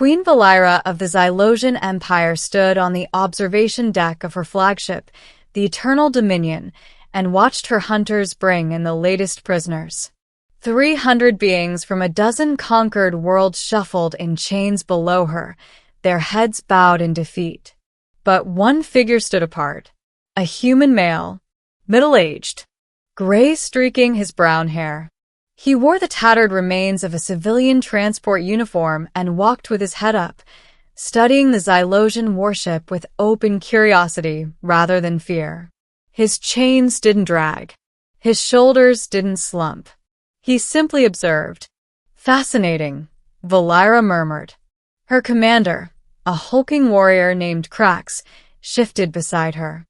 Queen Valira of the Xylosian Empire stood on the observation deck of her flagship, the Eternal Dominion, and watched her hunters bring in the latest prisoners. 300 beings from a dozen conquered worlds shuffled in chains below her, their heads bowed in defeat. But one figure stood apart. A human male, middle-aged, gray streaking his brown hair. He wore the tattered remains of a civilian transport uniform and walked with his head up, studying the Xylosian warship with open curiosity rather than fear. His chains didn't drag. His shoulders didn't slump. He simply observed. Fascinating, Valira murmured. Her commander, a hulking warrior named Krax, shifted beside her.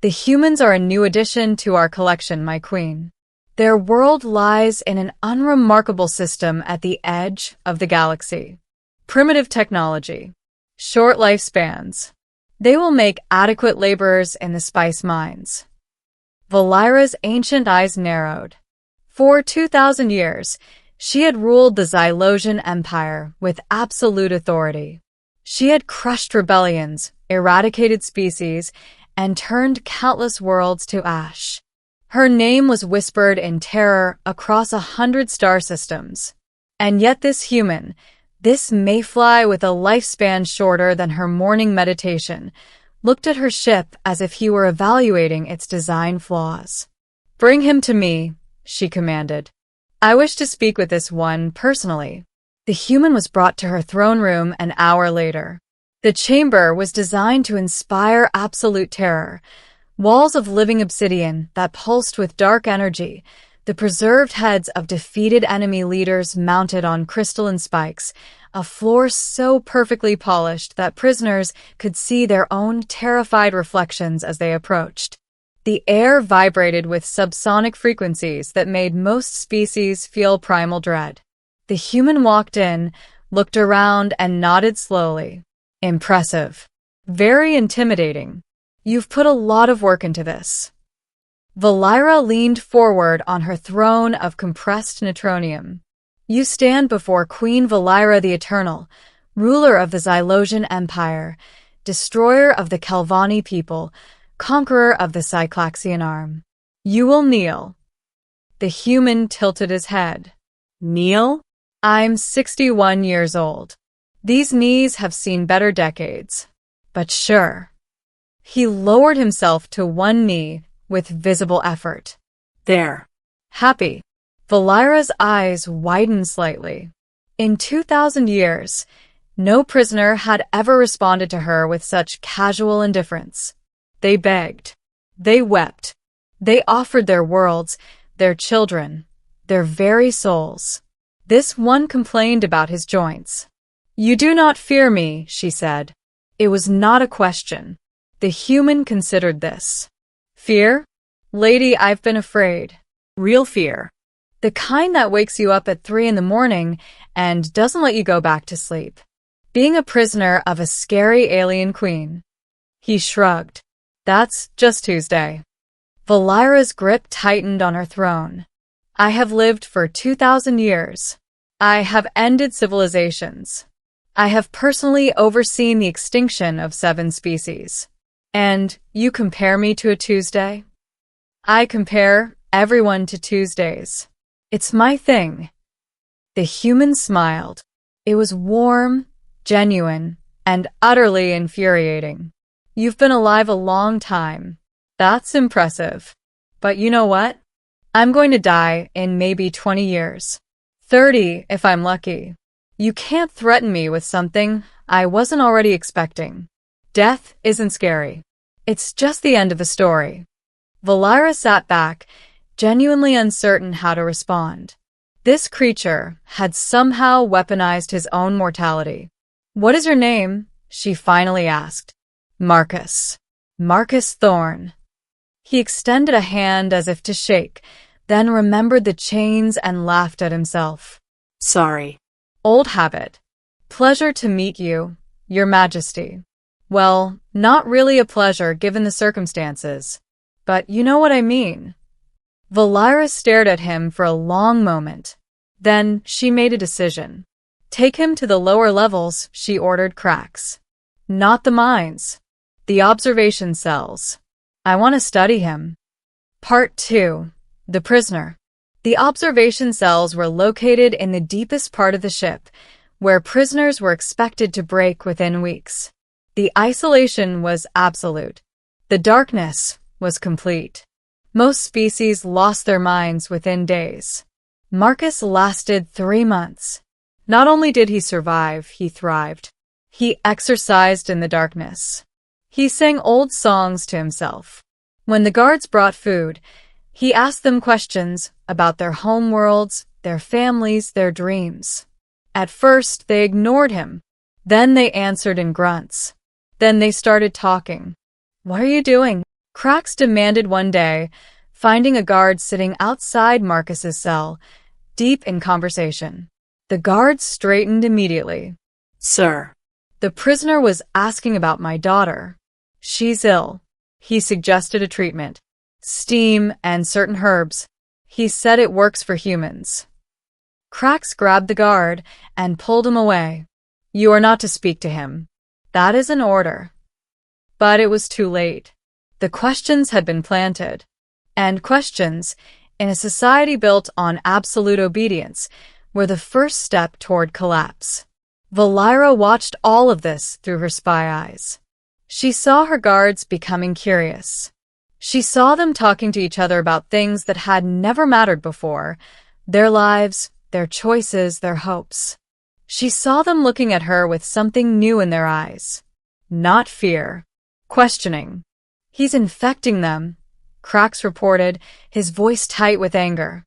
The humans are a new addition to our collection, my queen. Their world lies in an unremarkable system at the edge of the galaxy. Primitive technology. Short lifespans. They will make adequate laborers in the spice mines. Valira's ancient eyes narrowed. For 2,000 years, she had ruled the Xylosian Empire with absolute authority. She had crushed rebellions, eradicated species, and turned countless worlds to ash. Her name was whispered in terror across 100 star systems. And yet this human, this mayfly with a lifespan shorter than her morning meditation, looked at her ship as if he were evaluating its design flaws. "Bring him to me," she commanded. "I wish to speak with this one personally." The human was brought to her throne room an hour later. The chamber was designed to inspire absolute terror. Walls of living obsidian that pulsed with dark energy, the preserved heads of defeated enemy leaders mounted on crystalline spikes, a floor so perfectly polished that prisoners could see their own terrified reflections as they approached. The air vibrated with subsonic frequencies that made most species feel primal dread. The human walked in, looked around, and nodded slowly. "Impressive. Very intimidating. You've put a lot of work into this." Valira leaned forward on her throne of compressed neutronium. "You stand before Queen Valira the Eternal, ruler of the Xylosian Empire, destroyer of the Kelvani people, conqueror of the Cyclaxian arm. You will kneel." The human tilted his head. "Kneel? I'm 61 years old. These knees have seen better decades. But sure." He lowered himself to one knee with visible effort. "There. Happy?" Valira's eyes widened slightly. In 2,000 years, no prisoner had ever responded to her with such casual indifference. They begged. They wept. They offered their worlds, their children, their very souls. This one complained about his joints. "You do not fear me," she said. It was not a question. The human considered this. "Fear? Lady, I've been afraid. Real fear. The kind that wakes you up at 3 in the morning and doesn't let you go back to sleep. Being a prisoner of a scary alien queen." He shrugged. "That's just Tuesday." Valira's grip tightened on her throne. "I have lived for 2,000 years. I have ended civilizations. I have personally overseen the extinction of 7 species. And you compare me to a Tuesday? I compare everyone to Tuesdays. It's my thing." The human smiled. It was warm, genuine, and utterly infuriating. "You've been alive a long time. That's impressive. But you know what? I'm going to die in maybe 20 years. 30 if I'm lucky. You can't threaten me with something I wasn't already expecting. Death isn't scary. It's just the end of a story." Valira sat back, genuinely uncertain how to respond. This creature had somehow weaponized his own mortality. "What is your name?" she finally asked. "Marcus. Marcus Thorne." He extended a hand as if to shake, then remembered the chains and laughed at himself. "Sorry. Old habit. Pleasure to meet you, Your Majesty." "Well, not really a pleasure given the circumstances. But you know what I mean." Valira stared at him for a long moment. Then she made a decision. Take him to the lower levels, she ordered Crax. Not the mines. The observation cells. I want to study him. Part 2. The prisoner. The observation cells were located in the deepest part of the ship, where prisoners were expected to break within weeks. The isolation was absolute. The darkness was complete. Most species lost their minds within days. Marcus lasted 3 months. Not only did he survive, he thrived. He exercised in the darkness. He sang old songs to himself. When the guards brought food, he asked them questions about their home worlds, their families, their dreams. At first, they ignored him. Then they answered in grunts. Then they started talking. What are you doing? Crax demanded one day, finding a guard sitting outside Marcus's cell, deep in conversation. The guard straightened immediately. Sir. The prisoner was asking about my daughter. She's ill. He suggested a treatment. Steam and certain herbs. He said it works for humans. Crax grabbed the guard and pulled him away. You are not to speak to him. That is an order. But it was too late. The questions had been planted. And questions, in a society built on absolute obedience, were the first step toward collapse. Valira watched all of this through her spy eyes. She saw her guards becoming curious. She saw them talking to each other about things that had never mattered before, their lives, their choices, their hopes. She saw them looking at her with something new in their eyes. Not fear. Questioning. He's infecting them, Crax reported, his voice tight with anger.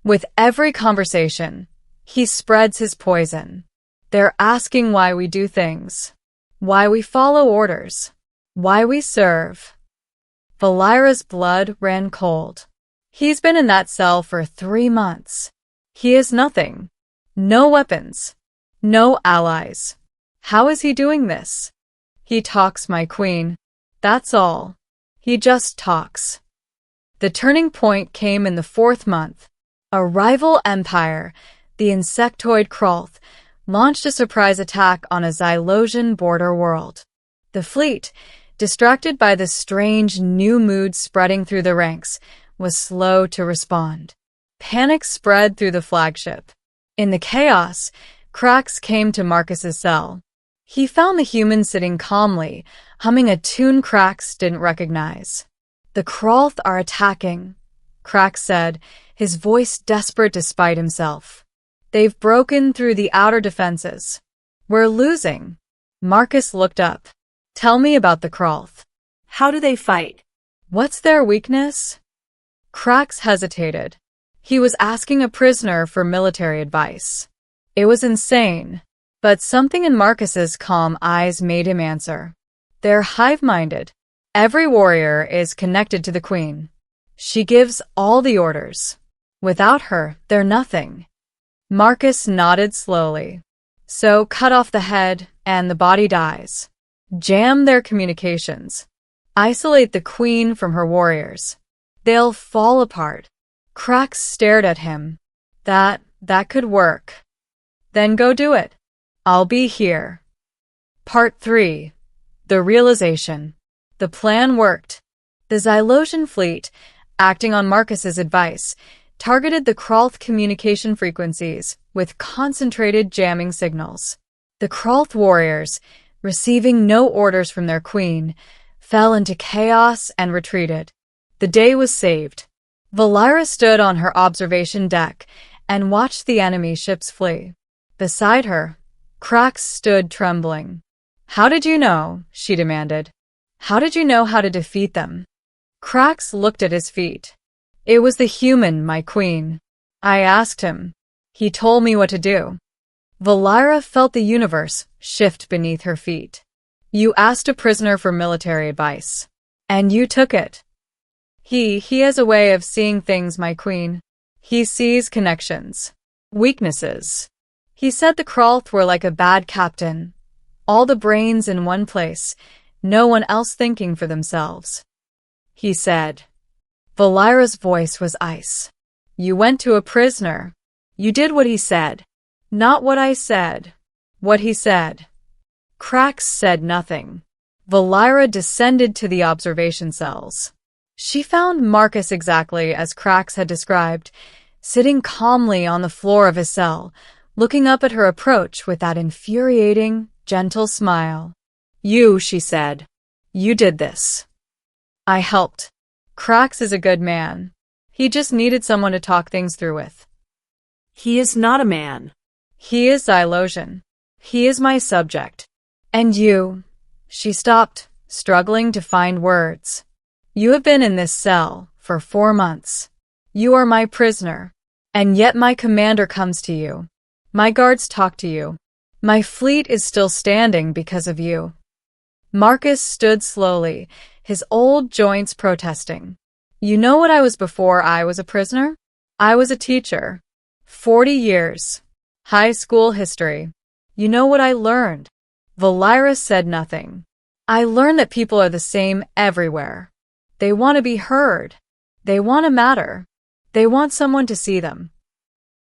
With every conversation, he spreads his poison. They're asking why we do things. Why we follow orders. Why we serve. Valira's blood ran cold. He's been in that cell for 3 months. He has nothing. No weapons. No allies. How is he doing this? He talks, my queen. That's all. He just talks. The turning point came in the 4th month. A rival empire, the insectoid Krolth, launched a surprise attack on a Xylosian border world. The fleet, distracted by the strange new mood spreading through the ranks, was slow to respond. Panic spread through the flagship. In the chaos, Crax came to Marcus's cell. He found the human sitting calmly, humming a tune Crax didn't recognize. The Krolth are attacking, Crax said, his voice desperate despite himself. They've broken through the outer defenses. We're losing. Marcus looked up. Tell me about the Krolth. How do they fight? What's their weakness? Crax hesitated. He was asking a prisoner for military advice. It was insane, but something in Marcus's calm eyes made him answer. They're hive-minded. Every warrior is connected to the queen. She gives all the orders. Without her, they're nothing. Marcus nodded slowly. So cut off the head and the body dies. Jam their communications. Isolate the queen from her warriors. They'll fall apart. Crax stared at him. That could work. Then go do it. I'll be here. Part 3. The realization. The plan worked. The Xylosian fleet, acting on Marcus's advice, targeted the Krolth communication frequencies with concentrated jamming signals. The Krolth warriors, receiving no orders from their queen, fell into chaos and retreated. The day was saved. Valira stood on her observation deck and watched the enemy ships flee. Beside her, Crax stood trembling. How did you know? She demanded. How did you know how to defeat them? Crax looked at his feet. It was the human, my queen. I asked him. He told me what to do. Valira felt the universe shift beneath her feet. You asked a prisoner for military advice. And you took it. He has a way of seeing things, my queen. He sees connections. Weaknesses. He said the Krolth were like a bad captain. All the brains in one place, no one else thinking for themselves. He said. Valira's voice was ice. You went to a prisoner. You did what he said. Not what I said. What he said. Crax said nothing. Valira descended to the observation cells. She found Marcus exactly as Crax had described, sitting calmly on the floor of his cell, looking up at her approach with that infuriating, gentle smile. You, she said. You did this. I helped. Crax is a good man. He just needed someone to talk things through with. He is not a man. He is Xylosian. He is my subject. And you. She stopped, struggling to find words. You have been in this cell for 4 months. You are my prisoner. And yet my commander comes to you. My guards talk to you. My fleet is still standing because of you. Marcus stood slowly, his old joints protesting. You know what I was before I was a prisoner? I was a teacher. 40 years. High school history. You know what I learned? Valira said nothing. I learned that people are the same everywhere. They want to be heard. They want to matter. They want someone to see them.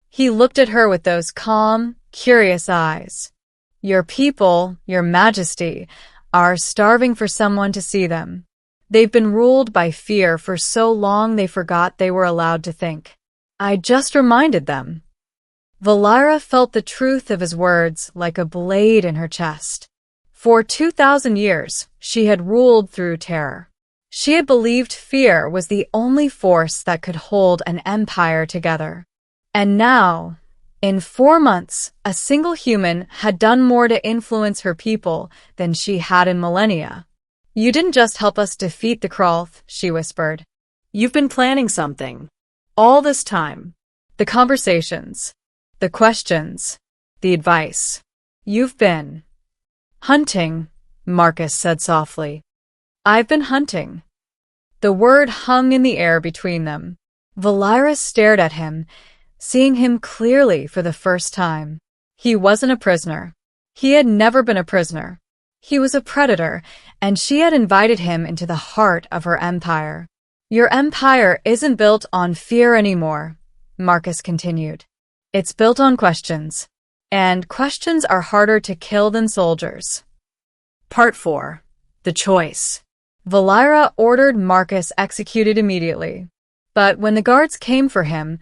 He looked at her with those calm, curious eyes. Your people, your majesty, are starving for someone to see them. They've been ruled by fear for so long they forgot they were allowed to think. I just reminded them. Valira felt the truth of his words like a blade in her chest. For 2,000 years, she had ruled through terror. She had believed fear was the only force that could hold an empire together. And now, in 4 months, a single human had done more to influence her people than she had in millennia. You didn't just help us defeat the Kralth, she whispered. You've been planning something. All this time. The conversations. The questions. The advice. You've been hunting, Marcus said softly. I've been hunting. The word hung in the air between them. Valira stared at him, seeing him clearly for the first time. He wasn't a prisoner. He had never been a prisoner. He was a predator, and she had invited him into the heart of her empire. Your empire isn't built on fear anymore, Marcus continued. It's built on questions. And questions are harder to kill than soldiers. Part 4. The Choice. Valira ordered Marcus executed immediately. But when the guards came for him,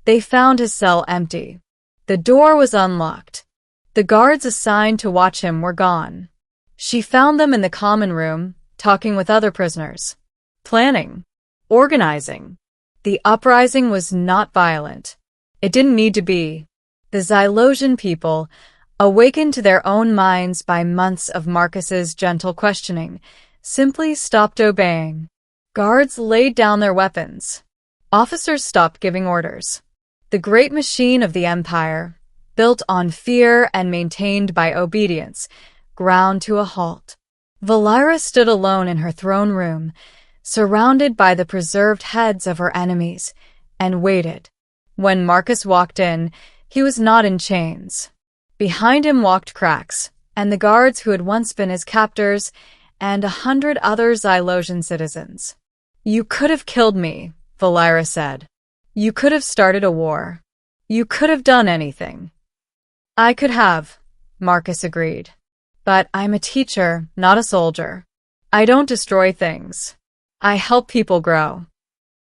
they found his cell empty. The door was unlocked. The guards assigned to watch him were gone. She found them in the common room, talking with other prisoners. Planning. Organizing. The uprising was not violent. It didn't need to be. The Xylosian people, awakened to their own minds by months of Marcus's gentle questioning, simply stopped obeying. Guards laid down their weapons. Officers stopped giving orders. The great machine of the empire, built on fear and maintained by obedience, ground to a halt. Valira stood alone in her throne room, surrounded by the preserved heads of her enemies, and waited. When Marcus walked in, he was not in chains. Behind him walked Crax, and the guards who had once been his captors, and 100 other Xylosian citizens. You could have killed me, Valira said. You could have started a war. You could have done anything. I could have, Marcus agreed. But I'm a teacher, not a soldier. I don't destroy things. I help people grow.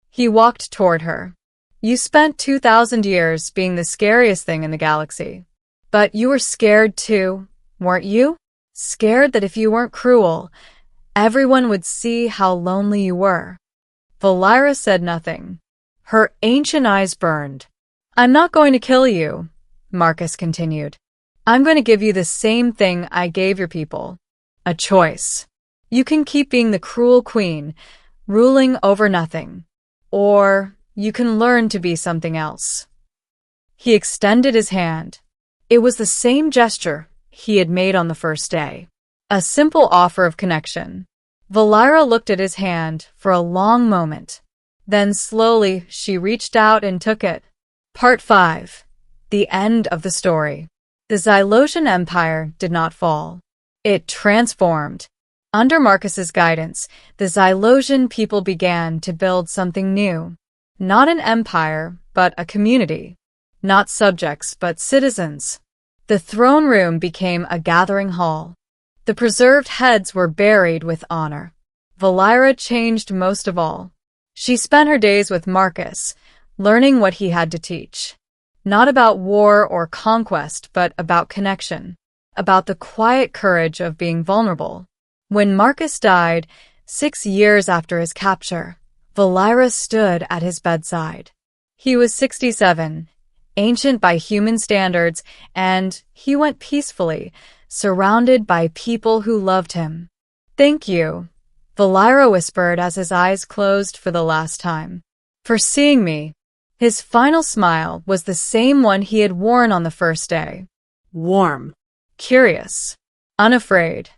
He walked toward her. You spent 2,000 years being the scariest thing in the galaxy. But you were scared too, weren't you? Scared that if you weren't cruel, everyone would see how lonely you were. Valira said nothing. Her ancient eyes burned. I'm not going to kill you, Marcus continued. I'm going to give you the same thing I gave your people. A choice. You can keep being the cruel queen, ruling over nothing. Or you can learn to be something else. He extended his hand. It was the same gesture he had made on the first day. A simple offer of connection. Valira looked at his hand for a long moment. Then slowly she reached out and took it. Part 5. The end of the story. The Xylosian Empire did not fall. It transformed. Under Marcus's guidance, the Xylosian people began to build something new. Not an empire, but a community. Not subjects, but citizens. The throne room became a gathering hall. The preserved heads were buried with honor. Valira changed most of all. She spent her days with Marcus, learning what he had to teach. Not about war or conquest, but about connection. About the quiet courage of being vulnerable. When Marcus died, 6 years after his capture, Valira stood at his bedside. He was 67, ancient by human standards, and he went peacefully, surrounded by people who loved him. "Thank you," Valira whispered as his eyes closed for the last time. "For seeing me." His final smile was the same one he had worn on the first day. Warm. Curious. Unafraid.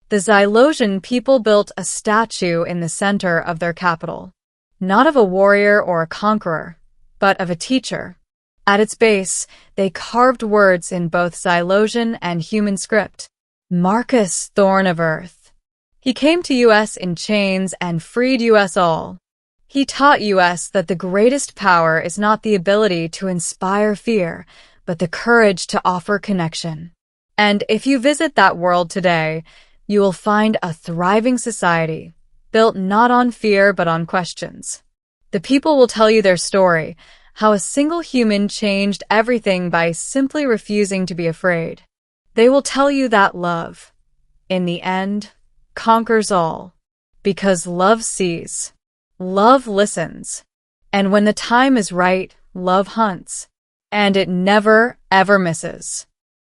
The Xylosian people built a statue in the center of their capital. Not of a warrior or a conqueror, but of a teacher. At its base, they carved words in both Xylosian and human script. Marcus, Thorn of Earth. He came to US in chains and freed US all. He taught US that the greatest power is not the ability to inspire fear, but the courage to offer connection. And if you visit that world today, you will find a thriving society, built not on fear but on questions. The people will tell you their story, how a single human changed everything by simply refusing to be afraid. They will tell you that love, in the end, conquers all. Because love sees. Love listens. And when the time is right, love hunts. And it never, ever misses.